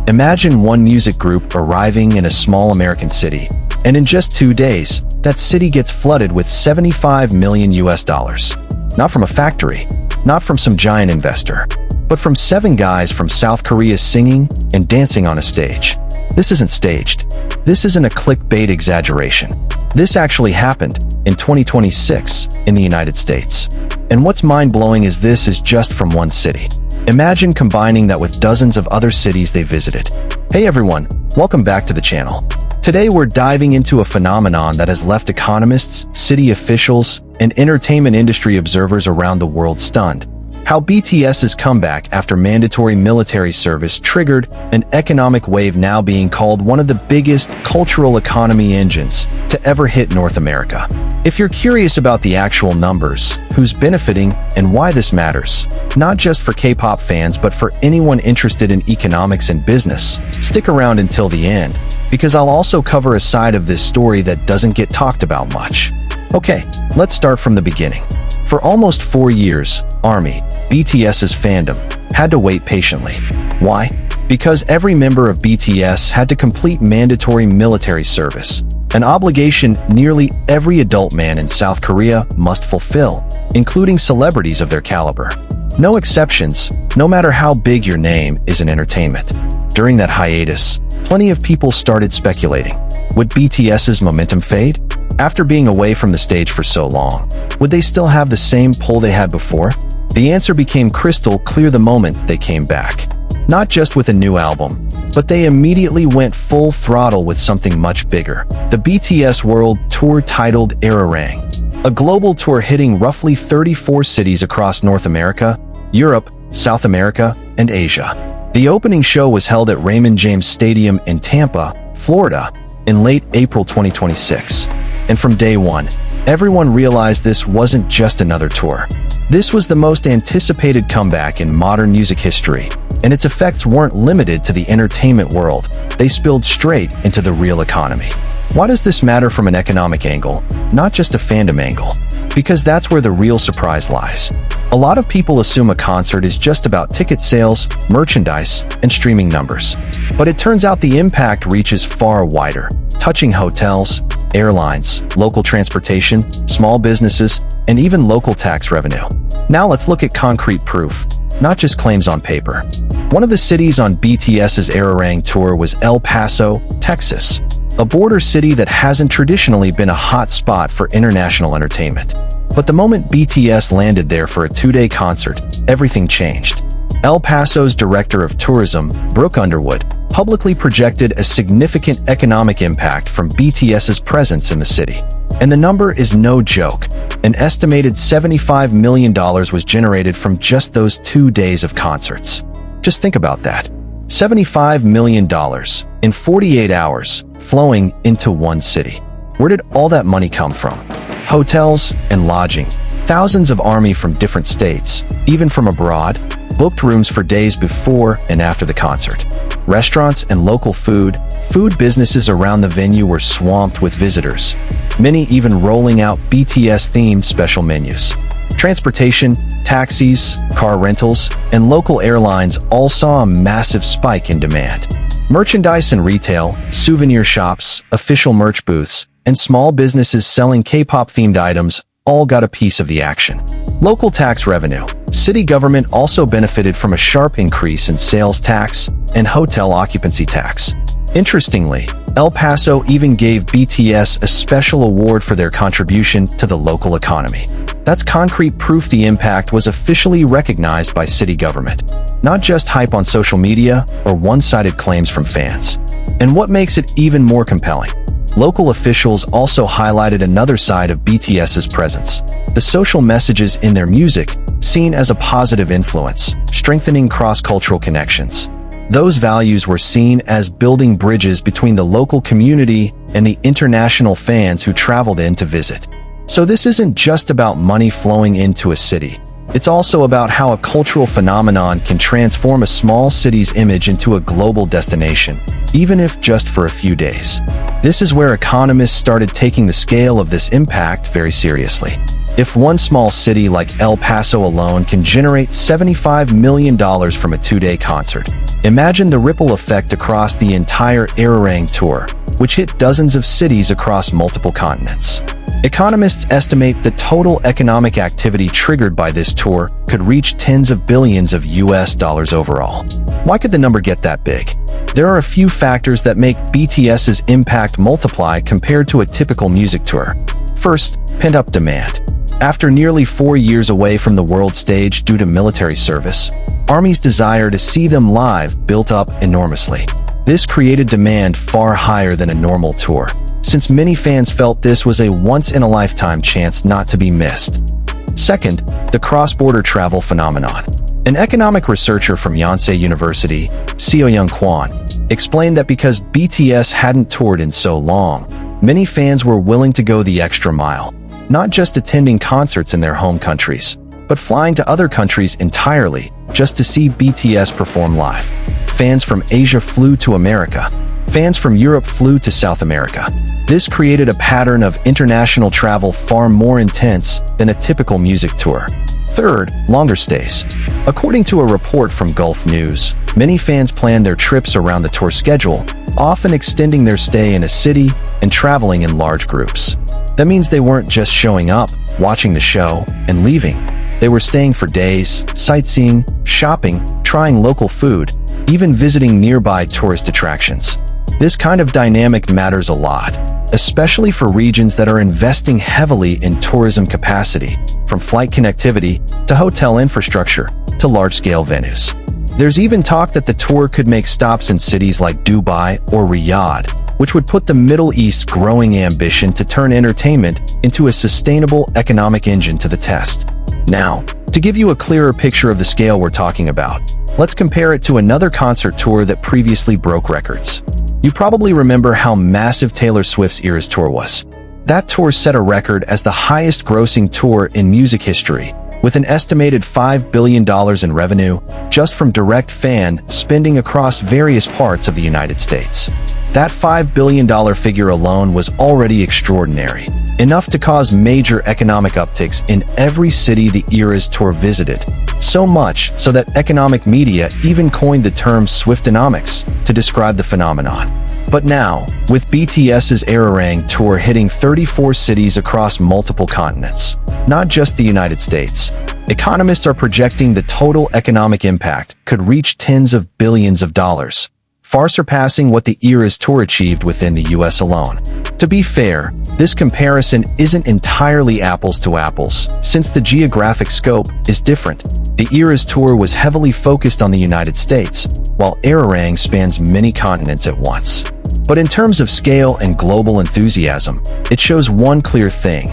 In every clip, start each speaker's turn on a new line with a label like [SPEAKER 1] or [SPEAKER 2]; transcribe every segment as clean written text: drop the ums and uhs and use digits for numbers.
[SPEAKER 1] Imagine one music group arriving in a small American city, and in just 2 days, that city gets flooded with $75 million. Not from a factory, not from some giant investor, but from 7 guys from South Korea singing and dancing on a stage. This isn't staged. This isn't a clickbait exaggeration. This actually happened in 2026 in the United States. And what's mind-blowing is this is just from one city. Imagine combining that with dozens of other cities they visited. Hey everyone, welcome back to the channel. Today we're diving into a phenomenon that has left economists, city officials, and entertainment industry observers around the world stunned. How BTS's comeback after mandatory military service triggered an economic wave now being called one of the biggest cultural economy engines to ever hit North America. If you're curious about the actual numbers, who's benefiting, and why this matters, not just for K-pop fans but for anyone interested in economics and business, stick around until the end, because I'll also cover a side of this story that doesn't get talked about much. Okay, let's start from the beginning. For almost 4 years, ARMY, BTS's fandom, had to wait patiently. Why? Because every member of BTS had to complete mandatory military service, an obligation nearly every adult man in South Korea must fulfill, including celebrities of their caliber. No exceptions, no matter how big your name is in entertainment. During that hiatus, plenty of people started speculating. Would BTS's momentum fade? After being away from the stage for so long, would they still have the same pull they had before? The answer became crystal clear the moment they came back. Not just with a new album, but they immediately went full throttle with something much bigger. The BTS World Tour titled Erarang, a global tour hitting roughly 34 cities across North America, Europe, South America, and Asia. The opening show was held at Raymond James Stadium in Tampa, Florida, in late April 2026. And from day one, everyone realized this wasn't just another tour. This was the most anticipated comeback in modern music history, and its effects weren't limited to the entertainment world. They spilled straight into the real economy. Why does this matter from an economic angle, not just a fandom angle? Because that's where the real surprise lies. A lot of people assume a concert is just about ticket sales, merchandise, and streaming numbers. But it turns out the impact reaches far wider, touching hotels, airlines, local transportation, small businesses, and even local tax revenue. Now let's look at concrete proof, not just claims on paper. One of the cities on BTS's Erarang tour was El Paso, Texas, a border city that hasn't traditionally been a hot spot for international entertainment. But the moment BTS landed there for a 2-day concert, everything changed. El Paso's director of tourism, Brooke Underwood, publicly projected a significant economic impact from BTS's presence in the city. And the number is no joke. An estimated $75 million was generated from just those 2 days of concerts. Just think about that. $75 million in 48 hours flowing into one city. Where did all that money come from? Hotels and lodging. Thousands of ARMY from different states, even from abroad, booked rooms for days before and after the concert. Restaurants and local food businesses around the venue were swamped with visitors, many even rolling out BTS-themed special menus. Transportation, taxis, car rentals, and local airlines all saw a massive spike in demand. Merchandise and retail, souvenir shops, official merch booths, and small businesses selling K-pop-themed items all got a piece of the action. Local tax revenue. City government also benefited from a sharp increase in sales tax and hotel occupancy tax. Interestingly, El Paso even gave BTS a special award for their contribution to the local economy. That's concrete proof the impact was officially recognized by city government, not just hype on social media or one-sided claims from fans. And what makes it even more compelling? Local officials also highlighted another side of BTS's presence: the social messages in their music, seen as a positive influence, strengthening cross-cultural connections. Those values were seen as building bridges between the local community and the international fans who traveled in to visit. So this isn't just about money flowing into a city. It's also about how a cultural phenomenon can transform a small city's image into a global destination, even if just for a few days. This is where economists started taking the scale of this impact very seriously. If one small city like El Paso alone can generate $75 million from a two-day concert, imagine the ripple effect across the entire Arirang tour, which hit dozens of cities across multiple continents. Economists estimate the total economic activity triggered by this tour could reach tens of billions of US dollars overall. Why could the number get that big? There are a few factors that make BTS's impact multiply compared to a typical music tour. First, pent-up demand. After nearly 4 years away from the world stage due to military service, ARMY's desire to see them live built up enormously. This created demand far higher than a normal tour, since many fans felt this was a once-in-a-lifetime chance not to be missed. Second, the cross-border travel phenomenon. An economic researcher from Yonsei University, Seo-young Kwon, explained that because BTS hadn't toured in so long, many fans were willing to go the extra mile, not just attending concerts in their home countries, but flying to other countries entirely just to see BTS perform live. Fans from Asia flew to America. Fans from Europe flew to South America. This created a pattern of international travel far more intense than a typical music tour. Third, longer stays. According to a report from Gulf News, many fans planned their trips around the tour schedule, often extending their stay in a city and traveling in large groups. That means they weren't just showing up, watching the show, and leaving. They were staying for days, sightseeing, shopping, trying local food, even visiting nearby tourist attractions. This kind of dynamic matters a lot, especially for regions that are investing heavily in tourism capacity, from flight connectivity to hotel infrastructure to large-scale venues. There's even talk that the tour could make stops in cities like Dubai or Riyadh, which would put the Middle East's growing ambition to turn entertainment into a sustainable economic engine to the test. Now, to give you a clearer picture of the scale we're talking about, let's compare it to another concert tour that previously broke records. You probably remember how massive Taylor Swift's Eras tour was. That tour set a record as the highest-grossing tour in music history, with an estimated $5 billion in revenue just from direct fan spending across various parts of the United States. That $5 billion figure alone was already extraordinary, enough to cause major economic upticks in every city the Eras tour visited. So much so that economic media even coined the term Swiftonomics to describe the phenomenon. But now, with BTS's Arirang tour hitting 34 cities across multiple continents, not just the United States, economists are projecting the total economic impact could reach tens of billions of dollars, far surpassing what the Eras tour achieved within the US alone. To be fair, this comparison isn't entirely apples to apples, since the geographic scope is different. The Eras tour was heavily focused on the United States, while Arirang spans many continents at once. But in terms of scale and global enthusiasm, it shows one clear thing.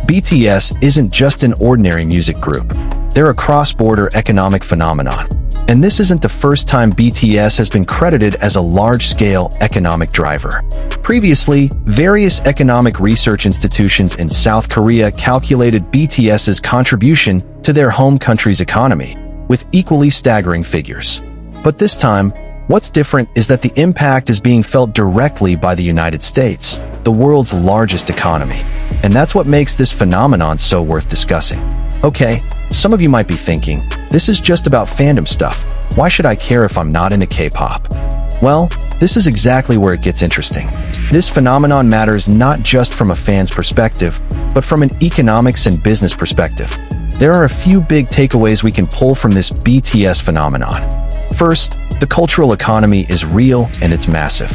[SPEAKER 1] BTS isn't just an ordinary music group. They're a cross-border economic phenomenon. And this isn't the first time BTS has been credited as a large-scale economic driver. Previously, various economic research institutions in South Korea calculated BTS's contribution to their home country's economy, with equally staggering figures. But this time, what's different is that the impact is being felt directly by the United States, the world's largest economy. And that's what makes this phenomenon so worth discussing. Okay, some of you might be thinking, this is just about fandom stuff. Why should I care if I'm not into K-pop? Well, this is exactly where it gets interesting. This phenomenon matters not just from a fan's perspective, but from an economics and business perspective. There are a few big takeaways we can pull from this BTS phenomenon. First, the cultural economy is real and it's massive.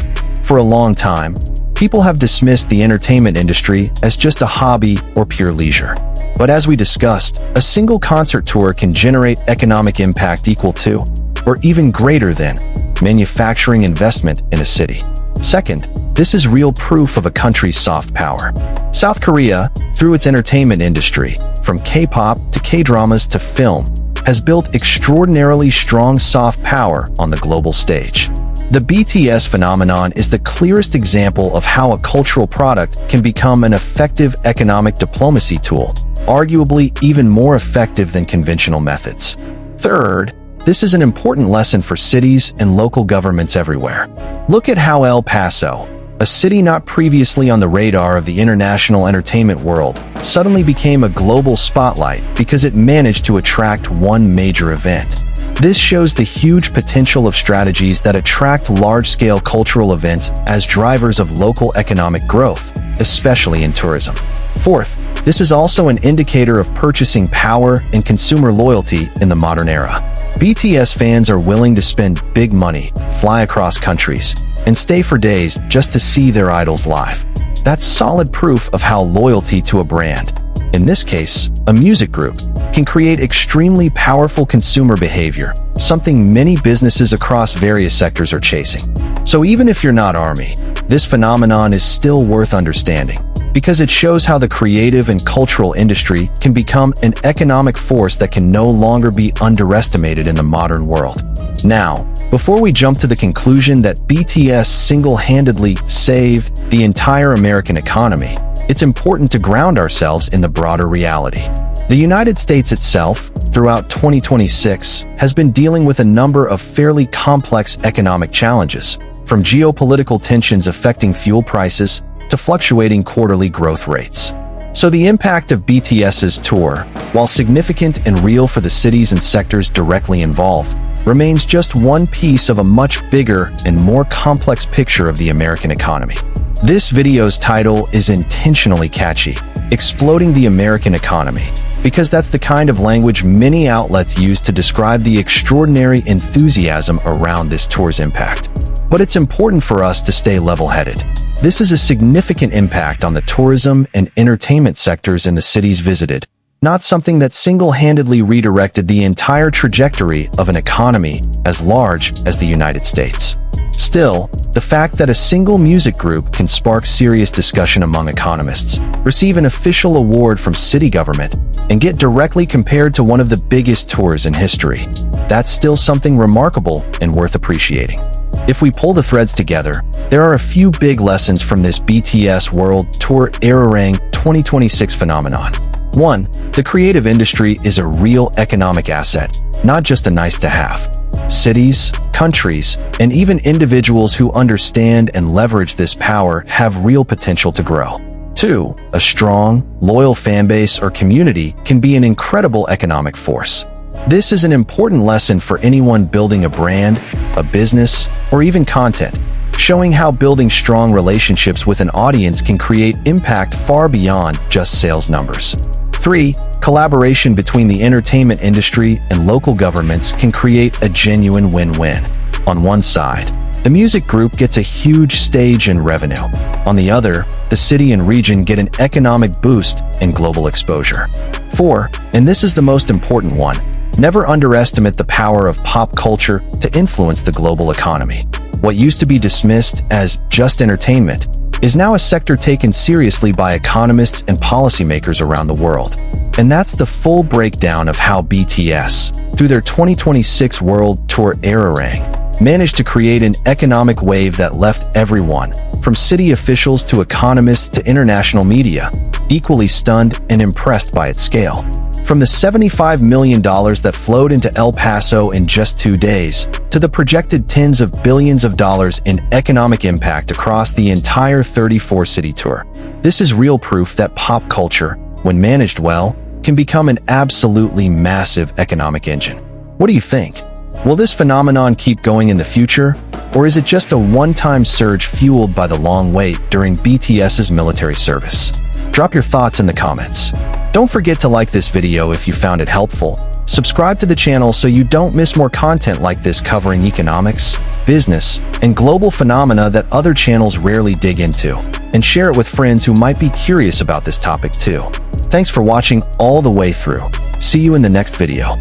[SPEAKER 1] For a long time, people have dismissed the entertainment industry as just a hobby or pure leisure. But as we discussed, a single concert tour can generate economic impact equal to, or even greater than, manufacturing investment in a city. Second, this is real proof of a country's soft power. South Korea, through its entertainment industry, from K-pop to K-dramas to film, has built extraordinarily strong soft power on the global stage. The BTS phenomenon is the clearest example of how a cultural product can become an effective economic diplomacy tool, arguably even more effective than conventional methods. Third, this is an important lesson for cities and local governments everywhere. Look at how El Paso, A city not previously on the radar of the international entertainment world suddenly became a global spotlight because it managed to attract one major event. This shows the huge potential of strategies that attract large-scale cultural events as drivers of local economic growth, especially in tourism. Fourth, this is also an indicator of purchasing power and consumer loyalty in the modern era. BTS fans are willing to spend big money, fly across countries, and stay for days just to see their idols live. That's solid proof of how loyalty to a brand, in this case, a music group, can create extremely powerful consumer behavior, something many businesses across various sectors are chasing. So even if you're not ARMY, this phenomenon is still worth understanding, because it shows how the creative and cultural industry can become an economic force that can no longer be underestimated in the modern world. Now, before we jump to the conclusion that BTS single-handedly saved the entire American economy, it's important to ground ourselves in the broader reality. The United States itself, throughout 2026, has been dealing with a number of fairly complex economic challenges, from geopolitical tensions affecting fuel prices to fluctuating quarterly growth rates. So the impact of BTS's tour, while significant and real for the cities and sectors directly involved, remains just one piece of a much bigger and more complex picture of the American economy. This video's title is intentionally catchy, Exploding the American Economy, because that's the kind of language many outlets use to describe the extraordinary enthusiasm around this tour's impact. But it's important for us to stay level-headed. This is a significant impact on the tourism and entertainment sectors in the cities visited, not something that single-handedly redirected the entire trajectory of an economy as large as the United States. Still, the fact that a single music group can spark serious discussion among economists, receive an official award from city government, and get directly compared to one of the biggest tours in history, that's still something remarkable and worth appreciating. If we pull the threads together, there are a few big lessons from this BTS World Tour Arirang 2026 phenomenon. 1. The creative industry is a real economic asset, not just a nice-to-have. Cities, countries, and even individuals who understand and leverage this power have real potential to grow. 2. A strong, loyal fanbase or community can be an incredible economic force. This is an important lesson for anyone building a brand, a business, or even content, showing how building strong relationships with an audience can create impact far beyond just sales numbers. 3. Collaboration between the entertainment industry and local governments can create a genuine win-win. On one side, the music group gets a huge stage and revenue. On the other, the city and region get an economic boost and global exposure. 4. And this is the most important one. Never underestimate the power of pop culture to influence the global economy. What used to be dismissed as just entertainment is now a sector taken seriously by economists and policymakers around the world. And that's the full breakdown of how BTS, through their 2026 World Tour Arirang, managed to create an economic wave that left everyone, from city officials to economists to international media, equally stunned and impressed by its scale. From the $75 million that flowed into El Paso in just 2 days, to the projected tens of billions of dollars in economic impact across the entire 34-city tour. This is real proof that pop culture, when managed well, can become an absolutely massive economic engine. What do you think? Will this phenomenon keep going in the future, or is it just a one-time surge fueled by the long wait during BTS's military service? Drop your thoughts in the comments. Don't forget to like this video if you found it helpful. Subscribe to the channel so you don't miss more content like this covering economics, business, and global phenomena that other channels rarely dig into. And share it with friends who might be curious about this topic too. Thanks for watching all the way through. See you in the next video.